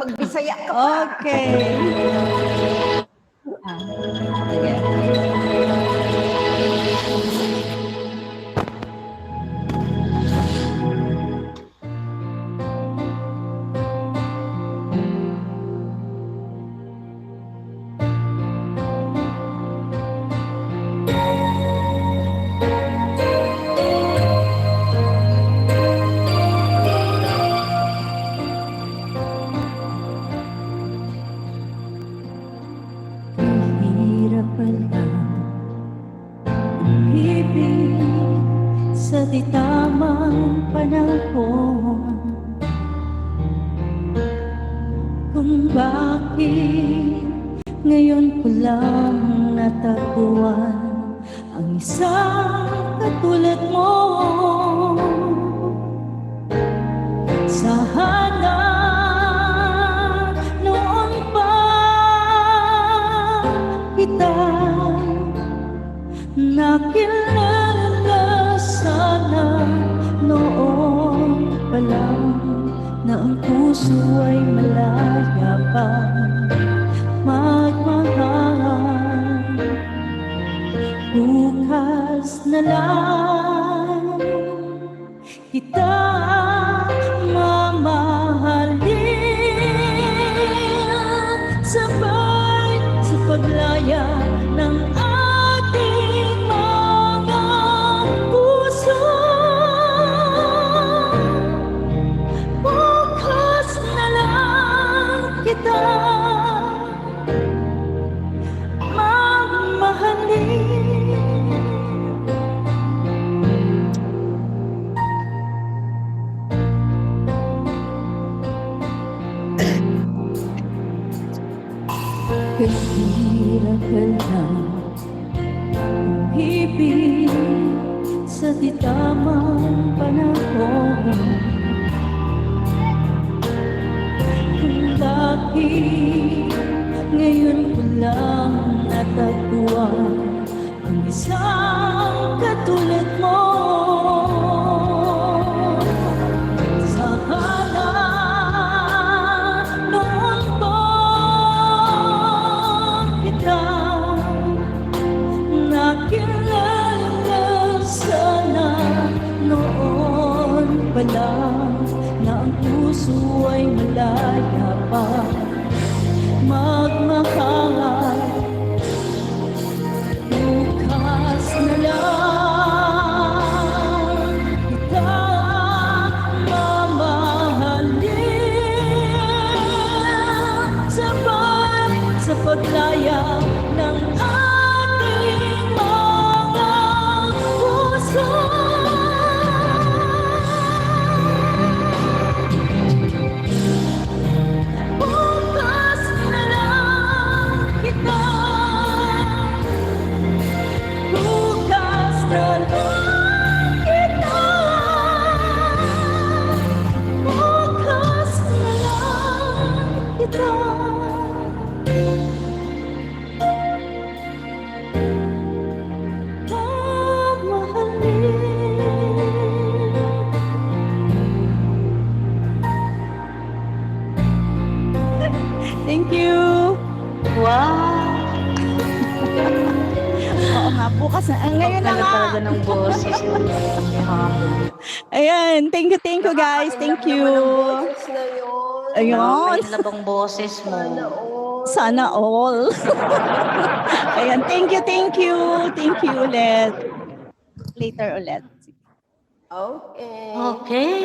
Makapag-Bisaya ka pa. Okay. Sige. Hirap pala ibig sa di tamang panahon, kung bakit ngayon ko lang natagpuan ang isang katulad mo. Sana noon pa kita nakilala, sana noon pa lang na ang puso ay malaya pa magmahal. Bukas na lang kita mamahalin, sabay sa paglaya ng ating mga puso. Bukas na lang kita mamahalin. Kahirap ka lang ibig sa di tamang panahon, kung bakit ngayon ko lang natagpuan ang isang katulad mo. Sana noon pa kita nakilala, sana noon pa lang na ang puso ay malaya pa magmahal. Bukas na lang kita mamahalin, sabay sa paglaya ng ating mga puso. Bukas na lang kita, bukas na lang kita, bukas na lang kita. Thank you. Wow. Oo nga, bukas na. Ngayon na nga. Talaga ng boses. Ayan, thank you guys. Thank you. Boses na yun. Ayun. May labang boses mo. Sana all. Ayan, thank you. Thank you ulit. Later ulit. Okay. Okay.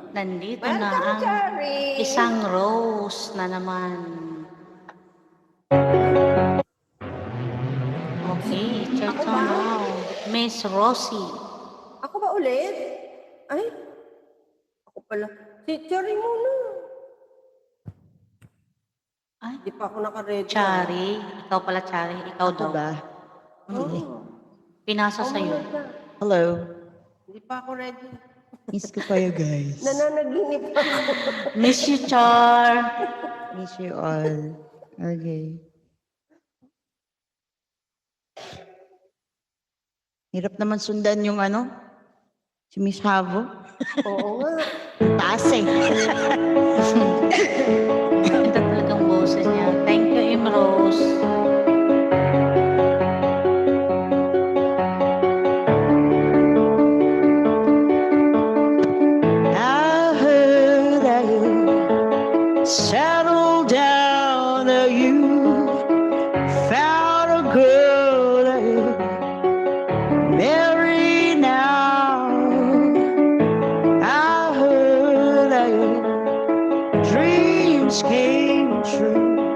Nandito na Welcome, ang Cherry. isang rose na naman. Okay, it's your Ako turn ba? now. Miss Rosie. Ako ba ulit? Ay, ako pala. Si Cherry muna. Ay, Hindi pa ako naka-ready. Chari. Ikaw pala, Chari. Ikaw daw. ba? Oh. Pinasa sa'yo. Hello. Hindi pa ako ready. Miss ko kayo guys. Nananaginip ako. Miss you, Char. Miss you all. Okay. Hirap naman sundan yung ano, si Miss Havo. Oo nga. Taas eh. settle down. You found a girl that you marry now. I heard that your dreams came true.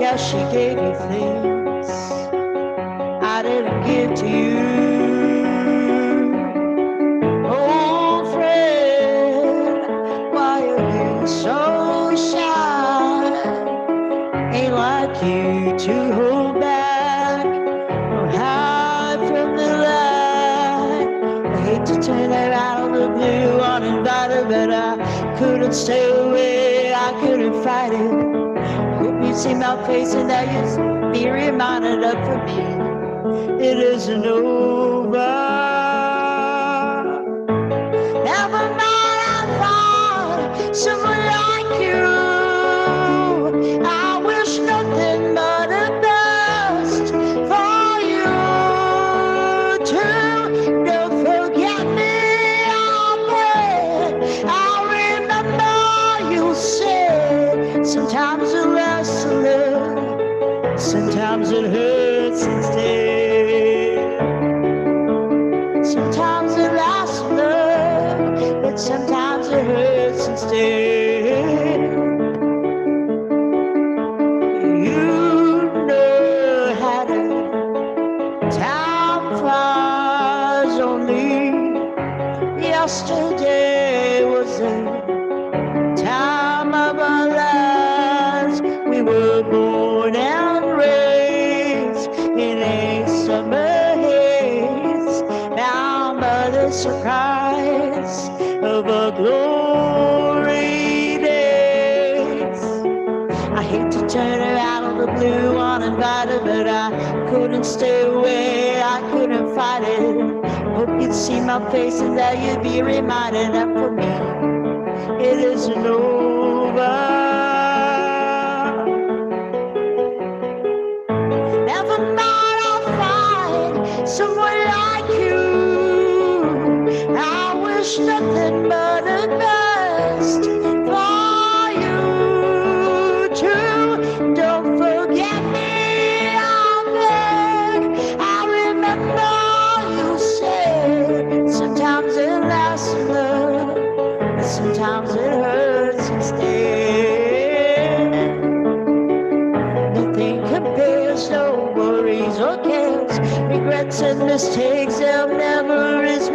Yeah, she gave you things I didn't give to you. Old friend, why are you so shy? Ain't like you to hold back or hide from the light. I hate to turn her out of the blue uninvited, but I couldn't stay away, I couldn't fight it. Hope you see my face and that you'll be reminded of for me it isn't over. Never mind, I found someone like you. I wish nothing but the best for you too. Don't forget me, I pray. I remember you said sometimes it lasts a little, sometimes it hurts instead. Sometimes it lasts love, but sometimes it hurts instead. You know how to time flies only. Yesterday was the time of our lives. We were born and raised in a summer haze. Now mother's surprise of our glory days. I hate to turn her out of the blue uninvited, but I couldn't stay away, I couldn't fight it. Hope you'd see my face and that you'd be reminded that for me it isn't over. Never mind, I'll find someone like you. I wish nothing but the best for you too. Don't forget me, I beg. I remember you said sometimes it lasts love, but sometimes it hurts instead. Nothing compares, no worries or cares, regrets and mistakes, they'll never erase